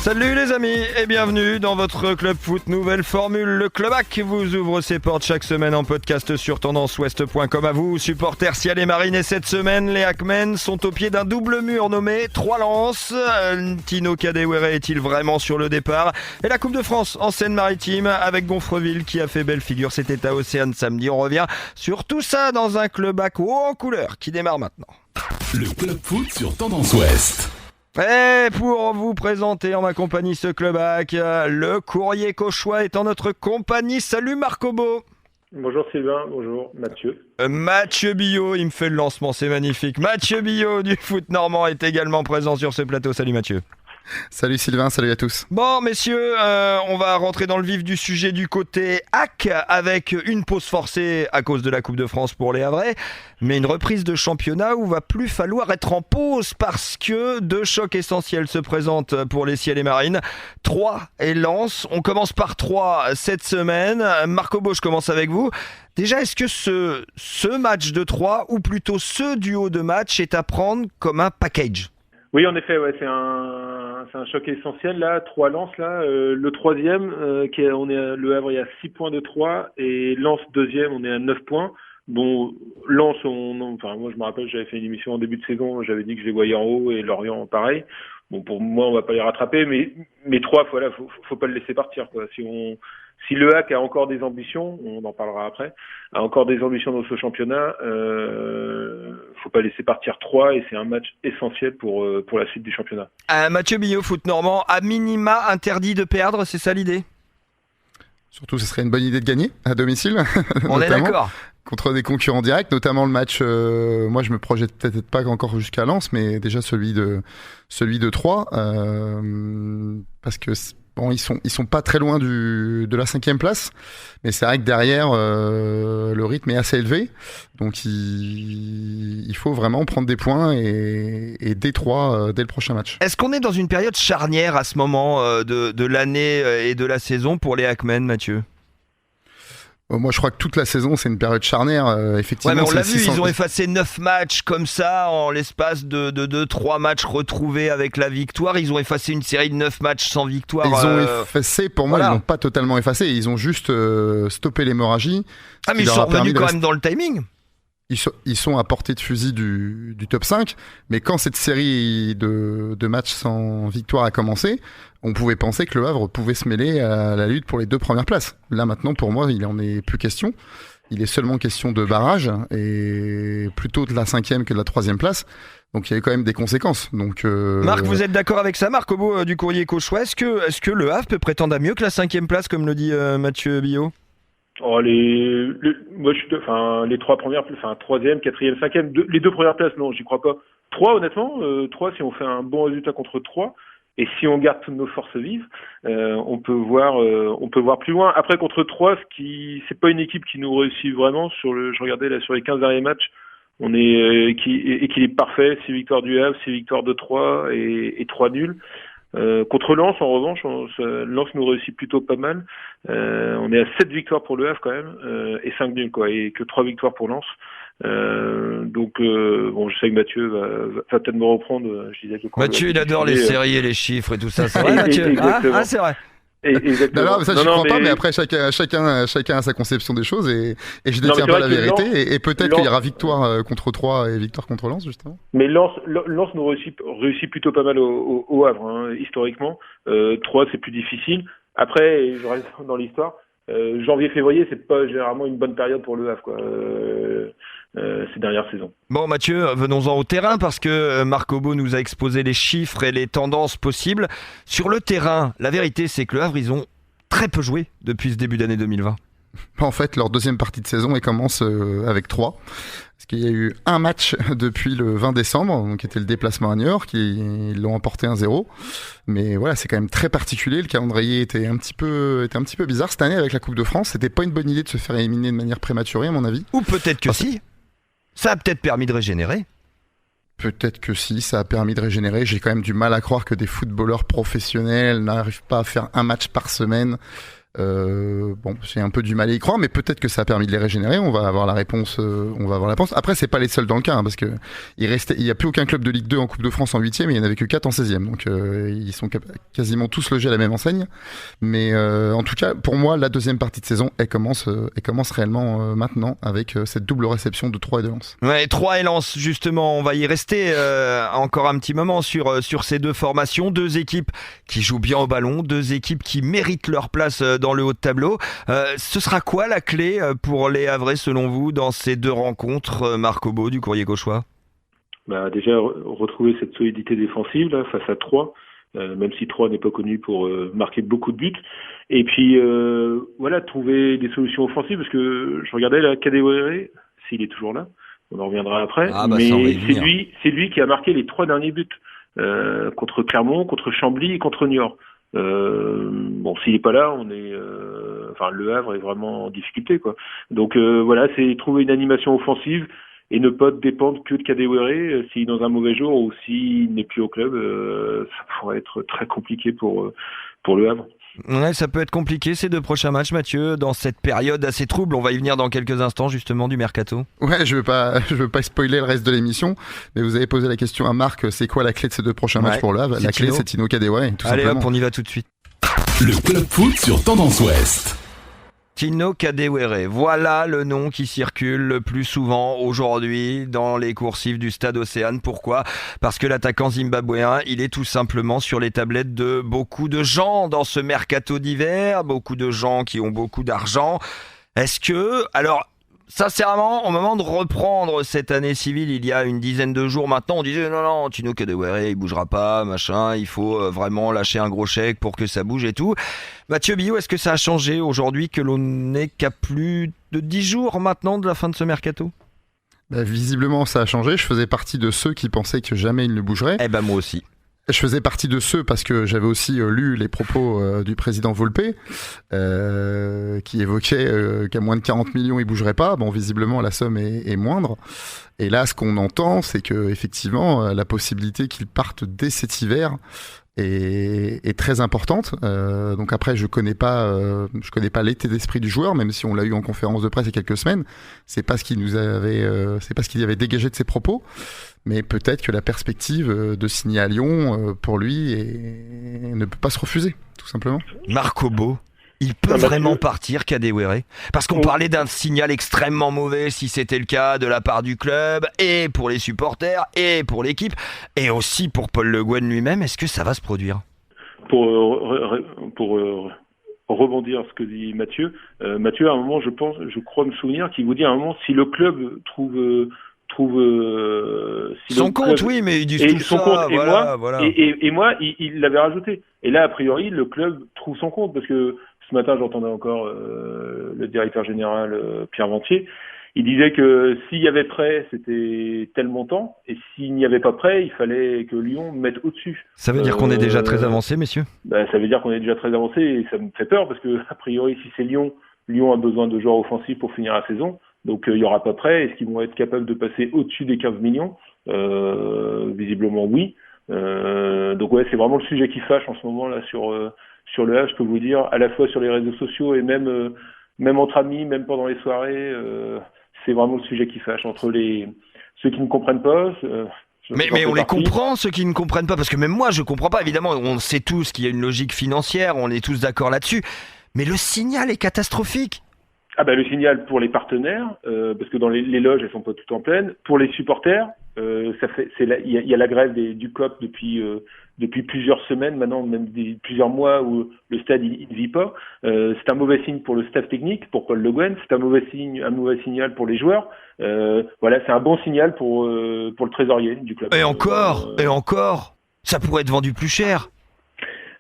Salut les amis et bienvenue dans votre Club Foot nouvelle formule. Le Clubac vous ouvre ses portes chaque semaine en podcast sur tendanceouest.com. À vous, supporters Ciel et Marine. Et cette semaine, les Hackmen sont au pied d'un double mur nommé Trois Lances. Tino Kadewere est-il vraiment sur le départ? Et la Coupe de France en Seine-Maritime avec Gonfreville qui a fait belle figure. C'était à Océane samedi. On revient sur tout ça dans un Clubac haut en couleur qui démarre maintenant. Le Club Foot sur Tendance Ouest. Et pour vous présenter en ma compagnie ce Clubac, le courrier cauchois est en notre compagnie. Salut Marc Obo. Bonjour Sylvain, bonjour Mathieu. Mathieu Billot, il me fait le lancement, c'est magnifique. Mathieu Billot du foot normand est également présent sur ce plateau. Salut Mathieu. Salut Sylvain, salut à tous. Bon messieurs, on va rentrer dans le vif du sujet du côté hack avec une pause forcée à cause de la Coupe de France pour les Havrais, mais une reprise de championnat où va plus falloir être en pause parce que deux chocs essentiels se présentent pour les Ciel et Marine. Troyes et Lens. On commence par Troyes cette semaine. Marc Obo, je commence avec vous. Déjà, est-ce que ce match de Troyes, ou plutôt ce duo de match, est à prendre comme un package ? Oui, en effet, ouais, c'est un choc essentiel là. Troyes Lens là, le troisième, le Havre est à 6 points de 3 et Lens deuxième, on est à 9 points. Bon, Lens, moi je me rappelle, j'avais fait une émission en début de saison, j'avais dit que je les voyais en haut et Lorient pareil. Bon, pour moi, on va pas les rattraper, mais Troyes, voilà, faut pas le laisser partir, quoi. Si le HAC a encore des ambitions, on en parlera après, a encore des ambitions dans ce championnat, faut pas laisser partir Troyes et c'est un match essentiel pour la suite du championnat. Mathieu Billot, foot normand, à minima interdit de perdre, c'est ça l'idée ? Surtout, ce serait une bonne idée de gagner à domicile. On est d'accord. Contre des concurrents directs, notamment le match, moi je me projette peut-être pas encore jusqu'à Lens, mais déjà celui de Troyes, parce que bon, ils sont pas très loin de la 5e place, mais c'est vrai que derrière le rythme est assez élevé, donc il faut vraiment prendre des points et dès Troyes dès le prochain match. Est-ce qu'on est dans une période charnière à ce moment de l'année et de la saison pour les Hackmen, Mathieu ? Moi, je crois que toute la saison, c'est une période charnière, effectivement. Ouais, mais on l'a vu, ils ont effacé 9 matchs comme ça, en l'espace de 3 matchs retrouvés avec la victoire. Ils ont effacé une série de 9 matchs sans victoire. Ils ont effacé, pour moi, ils n'ont pas totalement effacé. Ils ont juste stoppé l'hémorragie. Ah, mais ils sont revenus quand même dans le timing. Ils sont à portée de fusil du top 5, mais quand cette série de matchs sans victoire a commencé, on pouvait penser que le Havre pouvait se mêler à la lutte pour les 2 premières places. Là maintenant, pour moi, il en est plus question. Il est seulement question de barrage, et plutôt de la 5e que de la 3e place. Donc il y a eu quand même des conséquences. Donc, Marc, vous êtes d'accord avec ça, Marc Obo du courrier cauchois? Est-ce que le Havre peut prétendre à mieux que la 5e place, comme le dit Mathieu Billot? Les 3 premières, 3e, 4e, 5e, les 2 premières places, non, j'y crois pas. Troyes, honnêtement, Troyes, si on fait un bon résultat contre Troyes, et si on garde toutes nos forces vives, on peut voir plus loin. Après, contre Troyes, c'est pas une équipe qui nous réussit vraiment. Je regardais là sur les 15 derniers matchs, on est équilibre parfait, 6 victoires du Havre, 6 victoires de Troyes et 3 nuls. Contre Lens, en revanche, Lens nous réussit plutôt pas mal. On est à 7 victoires pour le Havre quand même, et 5 nuls, quoi, et que 3 victoires pour Lens. Je sais que Mathieu va peut-être me reprendre. Mathieu, il adore les séries et les chiffres et tout ça. C'est vrai, Mathieu? C'est vrai. Exactement. Non, ça je crois pas, mais après chacun a sa conception des choses et je détiens pas la vérité et peut-être qu'il y aura victoire contre Troyes et victoire contre Lens justement. Mais Lens nous réussit plutôt pas mal au Havre, hein, historiquement. Troyes c'est plus difficile. Après, je reste dans l'histoire. Janvier-février, c'est pas généralement une bonne période pour le Havre, quoi. Ces dernières saisons. Bon Mathieu, venons-en au terrain parce que Marc Obo nous a exposé les chiffres et les tendances possibles. Sur le terrain, la vérité c'est que le Havre, ils ont très peu joué depuis ce début d'année 2020. En fait, leur deuxième partie de saison, elle commence avec 3. Parce qu'il y a eu un match depuis le 20 décembre, donc qui était le déplacement à Niort, ils l'ont emporté 1-0. Mais voilà, c'est quand même très particulier. Le calendrier était un petit peu bizarre cette année avec la Coupe de France. C'était pas une bonne idée de se faire éliminer de manière prématurée, à mon avis. Ou peut-être que si. Ça a peut-être permis de régénérer. Peut-être que si, ça a permis de régénérer. J'ai quand même du mal à croire que des footballeurs professionnels n'arrivent pas à faire un match par semaine Bon, j'ai un peu du mal à y croire, mais peut-être que ça a permis de les régénérer. On va avoir la réponse. Après, c'est pas les seuls dans le cas, parce que il y a plus aucun club de Ligue 2 en Coupe de France en 8e, et il y en avait que 4 en 16e. Donc ils sont quasiment tous logés à la même enseigne. Mais en tout cas, pour moi, la deuxième partie de saison, elle commence réellement maintenant avec cette double réception de Troyes et de Lens. Ouais, 3 et Lens, justement, on va y rester encore un petit moment sur ces deux formations, deux équipes qui jouent bien au ballon, deux équipes qui méritent leur place dans le haut de tableau. Ce sera quoi la clé pour les Havrais selon vous dans ces deux rencontres, Marc Obo du Courrier Cauchois? Déjà retrouver cette solidité défensive là, face à Troyes, même si Troyes n'est pas connu pour marquer beaucoup de buts. Et puis trouver des solutions offensives, parce que je regardais la Kadewere, s'il est toujours là, on en reviendra après, mais c'est lui qui a marqué les 3 derniers buts contre Clermont, contre Chambly et contre Niort. S'il n'est pas là, le Havre est vraiment en difficulté, quoi. Donc c'est trouver une animation offensive et ne pas dépendre que de Kadewere. S'il est dans un mauvais jour ou s'il n'est plus au club, ça pourrait être très compliqué pour le Havre. Ouais, ça peut être compliqué ces deux prochains matchs, Mathieu, dans cette période assez trouble. On va y venir dans quelques instants justement du mercato. Ouais, je veux pas spoiler le reste de l'émission, mais vous avez posé la question à Marc, c'est quoi la clé de ces deux prochains matchs pour le Havre? La clé, c'est Tino Kadewere, tout Allez simplement. hop, on y va tout de suite. Le Club Foot sur Tendance Ouest. Tino Kadewere, voilà le nom qui circule le plus souvent aujourd'hui dans les coursives du Stade Océane. Pourquoi ? Parce que l'attaquant zimbabwéen, il est tout simplement sur les tablettes de beaucoup de gens dans ce mercato d'hiver, beaucoup de gens qui ont beaucoup d'argent. Est-ce que... Alors, sincèrement, au moment de reprendre cette année civile, il y a une dizaine de jours maintenant, on disait non, Tino Kadewere, il bougera pas, machin, il faut vraiment lâcher un gros chèque pour que ça bouge et tout. Mathieu Billot, est-ce que ça a changé aujourd'hui que l'on n'est qu'à plus de 10 jours maintenant de la fin de ce mercato ? Visiblement, ça a changé. Je faisais partie de ceux qui pensaient que jamais il ne bougerait. Eh ben moi aussi. Je faisais partie de ceux parce que j'avais aussi lu les propos du président Volpe qui évoquait qu'à moins de 40 millions il bougerait pas. Bon, visiblement la somme est moindre. Et là, ce qu'on entend, c'est que effectivement la possibilité qu'il parte dès cet hiver est très importante. Donc après, je connais pas l'état d'esprit du joueur, même si on l'a eu en conférence de presse il y a quelques semaines. C'est pas ce qu'il avait dégagé de ses propos. Mais peut-être que la perspective de signer à Lyon, pour lui, ne peut pas se refuser, tout simplement. Marc Obo, il peut vraiment partir, Kadewere ? Parce qu'on parlait d'un signal extrêmement mauvais, si c'était le cas, de la part du club, et pour les supporters, et pour l'équipe, et aussi pour Paul Le Guen lui-même. Est-ce que ça va se produire ? Pour rebondir sur ce que dit Mathieu, à un moment, je crois me souvenir qu'il vous dit à un moment, si le club trouve son compte, oui, mais ils disent tout son ça, compte, voilà. Et moi, il l'avait rajouté. Et là, a priori, le club trouve son compte, parce que ce matin, j'entendais encore le directeur général Pierre Ventier. Il disait que s'il y avait prêt, c'était tel montant, et s'il n'y avait pas prêt, il fallait que Lyon mette au-dessus. Ça veut dire qu'on est déjà très avancé, messieurs ? Ça veut dire qu'on est déjà très avancé, et ça me fait peur, parce que a priori, si c'est Lyon a besoin de joueurs offensifs pour finir la saison. Donc il n'y aura pas prêt. Est-ce qu'ils vont être capables de passer au-dessus des 15 millions ? Visiblement oui. Donc ouais, c'est vraiment le sujet qui fâche en ce moment là sur le Havre, je peux vous dire, à la fois sur les réseaux sociaux et même entre amis, même pendant les soirées, c'est vraiment le sujet qui fâche entre ceux qui ne comprennent pas. Mais on les comprend, ceux qui ne comprennent pas, parce que même moi je comprends pas. Évidemment, on sait tous qu'il y a une logique financière, on est tous d'accord là-dessus. Mais le signal est catastrophique. Le signal pour les partenaires, parce que dans les loges elles sont pas toutes en pleine. Pour les supporters, il y a la grève du COP depuis plusieurs semaines maintenant, même plusieurs mois où le stade il vit pas. C'est un mauvais signe pour le staff technique, pour Paul Le Guen. C'est un mauvais signal pour les joueurs. C'est un bon signal pour le trésorier du club. Et encore, ça pourrait être vendu plus cher.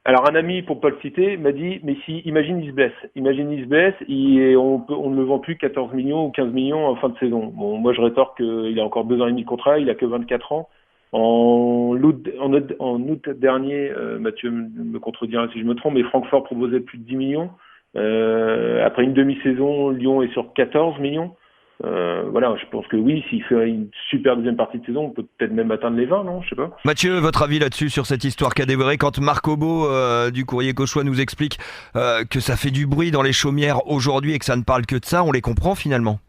Alors un ami, pour pas le citer, m'a dit, mais imagine il se blesse, on ne le vend plus 14 millions ou 15 millions en fin de saison. Bon, moi je rétorque qu'il a encore 2 ans et demi de contrat, il a que 24 ans. En août dernier, Mathieu me contredira si je me trompe, mais Francfort proposait plus de 10 millions. Après une demi-saison, Lyon est sur 14 millions. Voilà, je pense que oui, s'il fait une super deuxième partie de saison, on peut peut-être même atteindre les 20, non? Je sais pas. Mathieu, votre avis là-dessus sur cette histoire qu'a dévoré quand Marc Obo du Courrier Cauchois nous explique que ça fait du bruit dans les chaumières aujourd'hui et que ça ne parle que de ça, on les comprend finalement?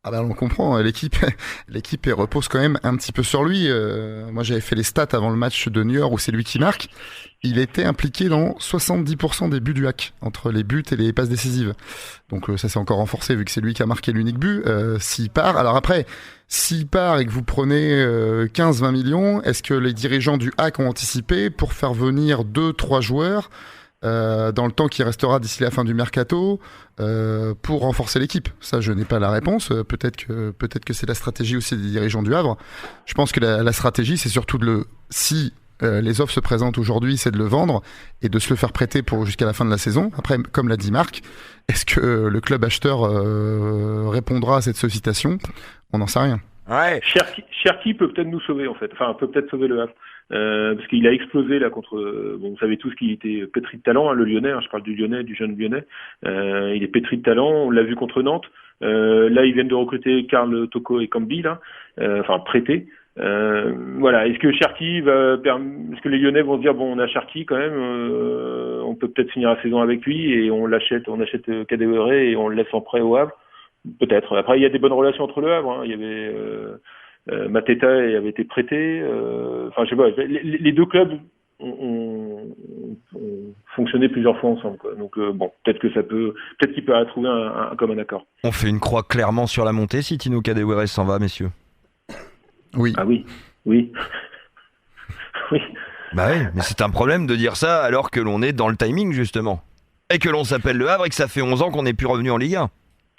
Ah ben on comprend, l'équipe elle repose quand même un petit peu sur lui. Moi j'avais fait les stats avant le match de New York où c'est lui qui marque. Il était impliqué dans 70% des buts du HAC, entre les buts et les passes décisives. Donc ça s'est encore renforcé vu que c'est lui qui a marqué l'unique but. S'il part, alors après, s'il part et que vous prenez 15-20 millions, est-ce que les dirigeants du HAC ont anticipé pour faire venir 2-3 joueurs dans le temps qui restera d'ici la fin du mercato pour renforcer l'équipe? Ça, je n'ai pas la réponse. Peut-être que c'est la stratégie aussi des dirigeants du Havre. Je pense que la stratégie, c'est surtout si les offres se présentent aujourd'hui, c'est de le vendre et de se le faire prêter pour jusqu'à la fin de la saison. Après, comme l'a dit Marc, est-ce que le club acheteur répondra à cette sollicitation? On n'en sait rien. Ouais. Cherki peut peut-être nous sauver en fait. Enfin, peut peut-être sauver le Havre. Parce qu'il a explosé là contre. Bon, vous savez tous qu'il était pétri de talent, hein, le Lyonnais. Hein, je parle du Lyonnais, du jeune Lyonnais. Il est pétri de talent. On l'a vu contre Nantes. Là, ils viennent de recruter Karl Toko et Cambi là, enfin prêtés. Voilà. Est-ce que Cherki est-ce que les Lyonnais vont se dire bon, on a Cherki quand même, on peut peut-être finir la saison avec lui et on achète Kadewere et on le laisse en prêt au Havre. Peut-être. Après, il y a des bonnes relations entre le Havre. Hein. Il y avait Mateta avait été prêté. Enfin, je sais pas. Les deux clubs ont fonctionné plusieurs fois ensemble. Quoi. Donc bon, peut-être qu'il peut trouver un commun accord. On fait une croix clairement sur la montée si Tino Kadewere s'en va, messieurs. Oui. Ah oui. Oui. Oui. Bah oui, mais c'est un problème de dire ça alors que l'on est dans le timing justement. Et que l'on s'appelle le Havre et que ça fait 11 ans qu'on n'est plus revenu en Ligue 1.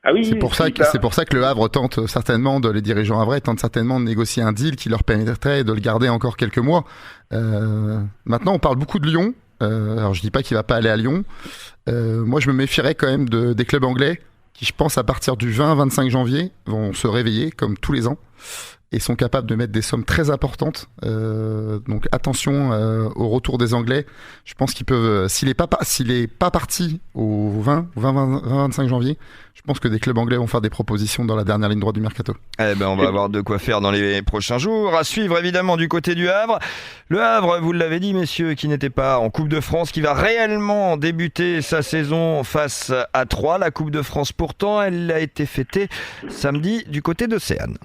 Ah oui, c'est pour ça que le Havre les dirigeants havrais tentent certainement de négocier un deal qui leur permettrait de le garder encore quelques mois. Maintenant, on parle beaucoup de Lyon. Alors, je dis pas qu'il va pas aller à Lyon. Moi, je me méfierais quand même des clubs anglais qui, je pense, à partir du 20-25 janvier, vont se réveiller comme tous les ans et sont capables de mettre des sommes très importantes. Donc attention au retour des Anglais. Je pense qu'ils peuvent, s'il est pas parti au 20-25 janvier, je pense que des clubs anglais vont faire des propositions dans la dernière ligne droite du mercato. Eh ben, on va avoir de quoi faire dans les prochains jours. À suivre évidemment du côté du Havre. Le Havre, vous l'avez dit messieurs, qui n'était pas en Coupe de France, qui va réellement débuter sa saison face à Troyes. La Coupe de France pourtant, elle a été fêtée samedi du côté d'Océane.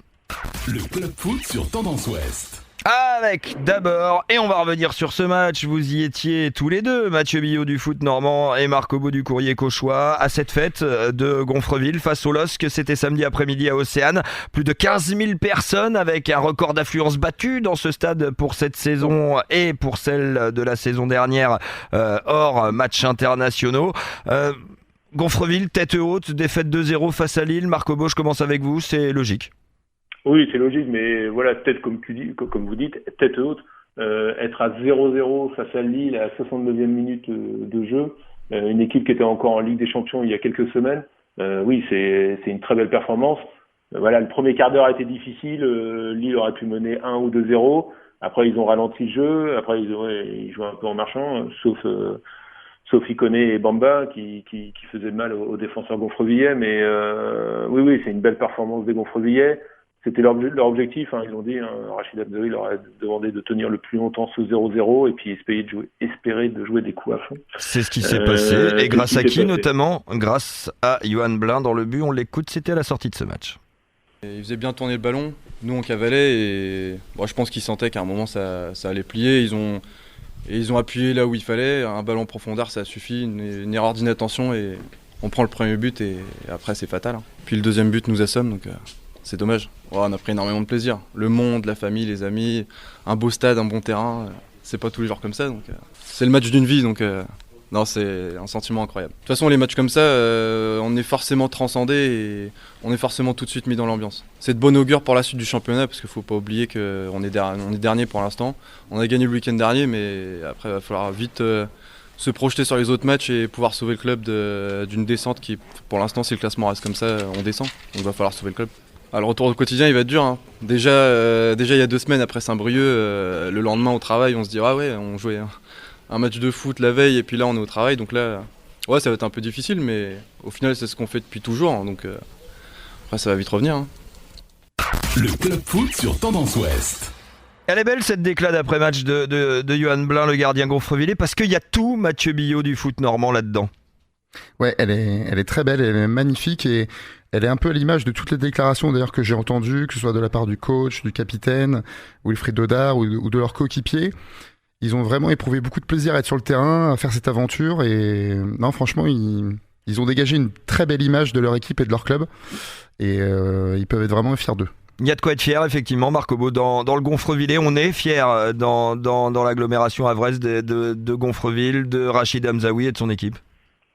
Le Club Foot sur Tendance Ouest. Avec d'abord, et on va revenir sur ce match, vous y étiez tous les deux, Mathieu Billot du foot normand et Marc Obo du Courrier Cauchois, à cette fête de Gonfreville face au LOSC. C'était samedi après-midi à Océane. Plus de 15 000 personnes avec un record d'affluence battu dans ce stade pour cette saison et pour celle de la saison dernière hors matchs internationaux. Gonfreville, tête haute, défaite 2-0 face à Lille. Marc Obo, je commence avec vous, c'est logique. Oui, c'est logique, mais voilà, tête comme vous dites, tête haute, être à 0-0 face à Lille à la 69e minute de jeu, une équipe qui était encore en Ligue des Champions il y a quelques semaines, oui, c'est une très belle performance. Voilà, le premier quart d'heure a été difficile, Lille aurait pu mener 1 ou 2-0, après ils ont ralenti le jeu, après ils jouaient un peu en marchant, sauf Iconé et Bamba qui faisaient mal aux défenseurs gonfrevillais, mais oui, c'est une belle performance des gonfrevillais. C'était leur objectif, hein, ils l'ont dit, hein, Rachid Abdoui leur a demandé de tenir le plus longtemps ce 0-0 et puis espérer de jouer des coups à fond. C'est ce qui s'est passé, et grâce à qui notamment? Grâce à Yohan Blin dans le but, on l'écoute, c'était à la sortie de ce match. Et il faisait bien tourner le ballon, nous on cavalait et bon, je pense qu'ils sentaient qu'à un moment ça allait plier, ils ont appuyé là où il fallait, un ballon en profondeur ça suffit, une erreur d'inattention et on prend le premier but et après c'est fatal. Hein. Puis le deuxième but nous assomme donc... C'est dommage. On a pris énormément de plaisir. Le monde, la famille, les amis, un beau stade, un bon terrain. C'est pas tous les jours comme ça. Donc, c'est le match d'une vie. Donc, non, c'est un sentiment incroyable. De toute façon, les matchs comme ça, on est forcément transcendé et on est forcément tout de suite mis dans l'ambiance. C'est de bon augure pour la suite du championnat parce qu'il faut pas oublier qu'on est dernier pour l'instant. On a gagné le week-end dernier, mais après, il va falloir vite se projeter sur les autres matchs et pouvoir sauver le club d'une descente qui, pour l'instant, si le classement reste comme ça, on descend. Donc, il va falloir sauver le club. Alors, le retour au quotidien, il va être dur. Hein. Déjà, il y a 2 semaines après Saint-Brieuc, le lendemain au travail, on se dit ah ouais, on jouait un match de foot la veille et puis là on est au travail. Donc là, ouais, ça va être un peu difficile, mais au final c'est ce qu'on fait depuis toujours. Hein, donc Après, ça va vite revenir. Hein. Le club foot sur Tendance Ouest. Elle est belle cette déclate après-match de Johan Blin, le gardien Gonfrevillers, parce qu'il y a tout Mathieu Billot du foot normand là-dedans. Ouais, elle est très belle, elle est magnifique et elle est un peu à l'image de toutes les déclarations d'ailleurs que j'ai entendues, que ce soit de la part du coach, du capitaine, Wilfried Dodard ou de leurs coéquipiers. Ils ont vraiment éprouvé beaucoup de plaisir à être sur le terrain, à faire cette aventure et non, franchement, ils ont dégagé une très belle image de leur équipe et de leur club et ils peuvent être vraiment fiers d'eux. Il y a de quoi être fier, effectivement, Marc Obo, dans le Gonfrevillers. On est fiers dans l'agglomération havraise de Gonfreville, de Rachid Hamzaoui et de son équipe.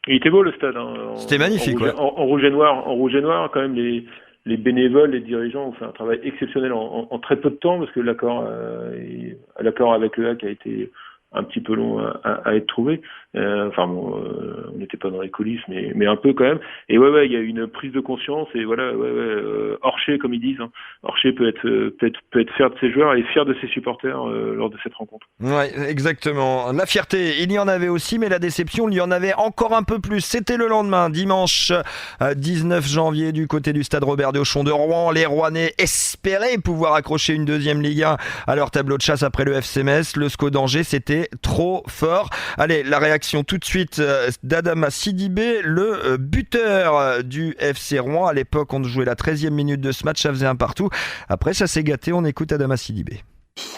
Il était beau le stade. C'était magnifique, ouais. En rouge et noir, quand même, les bénévoles, les dirigeants ont fait un travail exceptionnel en très peu de temps, parce que l'accord avec le HAC a été un petit peu long à être trouvé. On n'était pas dans les coulisses, mais un peu quand même. Et ouais, il y a eu une prise de conscience. Et voilà, Orcher, comme ils disent, hein. Orcher peut être fier de ses joueurs et fier de ses supporters lors de cette rencontre. Ouais, exactement. La fierté, il y en avait aussi, mais la déception, il y en avait encore un peu plus. C'était le lendemain, dimanche 19 janvier, du côté du stade Robert Deauchon de Rouen. Les Rouennais espéraient pouvoir accrocher une deuxième Ligue 1 à leur tableau de chasse après le FC Metz. Le SCO d'Angers, c'était trop fort. Allez, la réaction tout de suite d'Adama Sidibé, le buteur du FC Rouen. À l'époque, on jouait la 13e minute de ce match, ça faisait un partout. Après, ça s'est gâté, on écoute Adama Sidibé.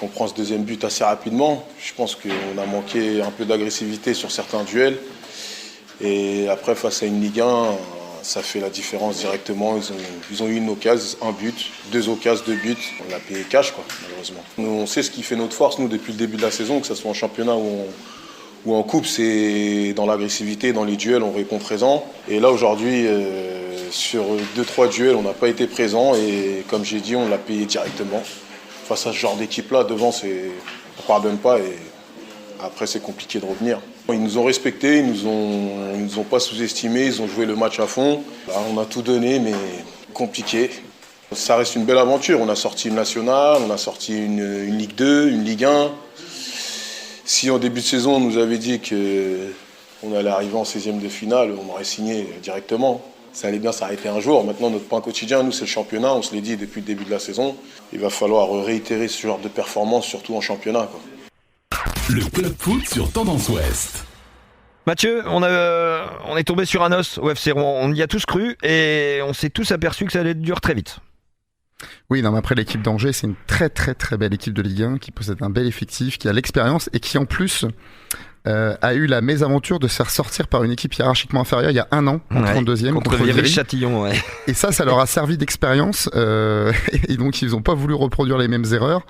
On prend ce deuxième but assez rapidement. Je pense qu'on a manqué un peu d'agressivité sur certains duels. Et après, face à une Ligue 1, ça fait la différence directement. Ils ont eu une occasion, un but, deux occasions, deux buts. On l'a payé cash, malheureusement. Nous, on sait ce qui fait notre force, nous, depuis le début de la saison, que ce soit en championnat ou en coupe, c'est dans l'agressivité, dans les duels, on répond présent. Et là, aujourd'hui, sur 2-3 duels, on n'a pas été présent. Et comme j'ai dit, on l'a payé directement. Face à ce genre d'équipe-là, devant, on ne pardonne pas et après, c'est compliqué de revenir. Ils nous ont respectés, ils nous ont pas sous-estimés, ils ont joué le match à fond. Là, on a tout donné, mais compliqué. Ça reste une belle aventure. On a sorti une nationale, on a sorti une Ligue 2, une Ligue 1. Si en début de saison, on nous avait dit qu'on allait arriver en 16e de finale, on aurait signé directement. Ça allait bien s'arrêter un jour. Maintenant, notre point quotidien, nous, c'est le championnat. On se l'est dit depuis le début de la saison. Il va falloir réitérer ce genre de performance, surtout en championnat, Le club foot sur Tendance Ouest. Mathieu, on est tombé sur un os au FC Rouen. On y a tous cru et on s'est tous aperçu que ça allait durer très vite. Oui, non, mais après l'équipe d'Angers, c'est une très très très belle équipe de Ligue 1 qui possède un bel effectif, qui a l'expérience et qui en plus a eu la mésaventure de se faire sortir par une équipe hiérarchiquement inférieure il y a un an, en 32e, contre Viry-Châtillon. Ouais. Et ça leur a servi d'expérience et donc ils n'ont pas voulu reproduire les mêmes erreurs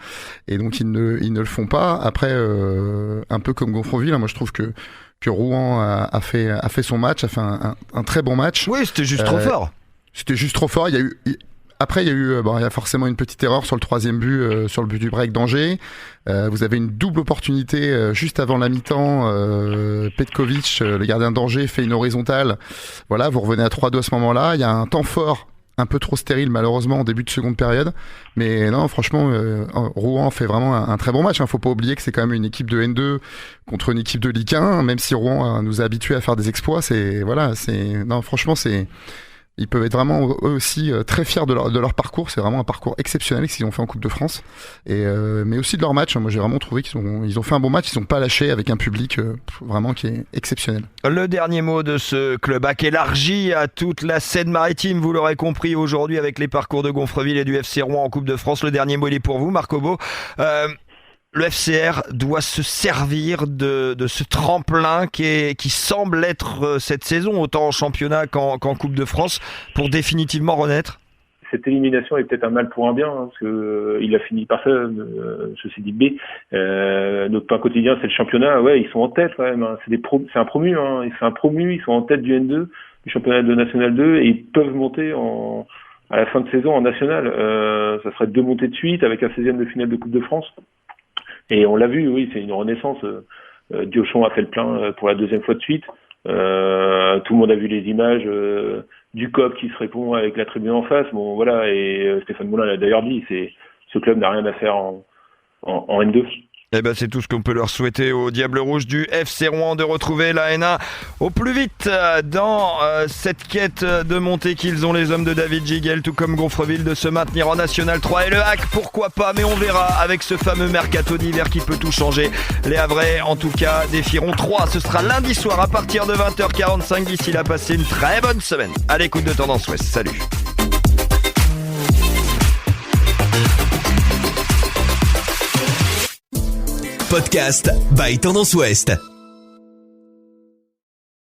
et donc ils ne le font pas. Après, un peu comme Gonfreville, moi je trouve que Rouen a fait son match, a fait un très bon match. Oui, c'était juste trop fort. C'était juste trop fort. Après, il y a forcément une petite erreur sur le troisième but, sur le but du break d'Angers. Vous avez une double opportunité juste avant la mi-temps. Petkovic, le gardien d'Angers, fait une horizontale. Voilà, vous revenez à 3-2 à ce moment-là. Il y a un temps fort, un peu trop stérile malheureusement en début de seconde période. Mais non, franchement, Rouen fait vraiment un très bon match. Faut pas oublier que c'est quand même une équipe de N2 contre une équipe de Ligue 1. Même si Rouen nous a habitués à faire des exploits, franchement, ils peuvent être vraiment eux aussi très fiers de leur parcours. C'est vraiment un parcours exceptionnel qu'ils ont fait en Coupe de France. Mais aussi de leur match. Moi, j'ai vraiment trouvé qu'ils ont fait un bon match. Ils sont pas lâchés avec un public vraiment qui est exceptionnel. Le dernier mot de ce club HAC élargi à toute la Seine-Maritime. Vous l'aurez compris aujourd'hui avec les parcours de Gonfreville et du FC Rouen en Coupe de France. Le dernier mot, il est pour vous, Marc Obo. Le FCR doit se servir de ce tremplin qui semble être cette saison, autant en championnat qu'en Coupe de France, pour définitivement renaître. Cette élimination est peut-être un mal pour un bien, parce que il a fini par ça, ceci dit B. Notre pain quotidien, c'est le championnat. Ouais, ils sont en tête quand même. Hein. C'est un promu. Ils sont en tête du N2, du championnat de National 2, et ils peuvent monter à la fin de saison en National. Ça serait 2 montées de suite avec un 16e de finale de Coupe de France. Et on l'a vu, oui, c'est une renaissance. Diochon a fait le plein pour la 2e fois de suite. Tout le monde a vu les images du COP qui se répond avec la tribune en face. Bon, voilà, et Stéphane Moulin l'a d'ailleurs dit, ce club n'a rien à faire en N2. Eh ben c'est tout ce qu'on peut leur souhaiter aux Diables Rouges du FC Rouen de retrouver la N1 au plus vite dans cette quête de montée qu'ils ont les hommes de David Giguel, tout comme Gonfreville, de se maintenir en National 3 et le HAC, pourquoi pas, mais on verra avec ce fameux mercato d'hiver qui peut tout changer. Les Havrais en tout cas défieront 3, ce sera lundi soir à partir de 20h45. D'ici là, passez une très bonne semaine à l'écoute de Tendance Ouest. Salut. Podcast by Tendance Ouest.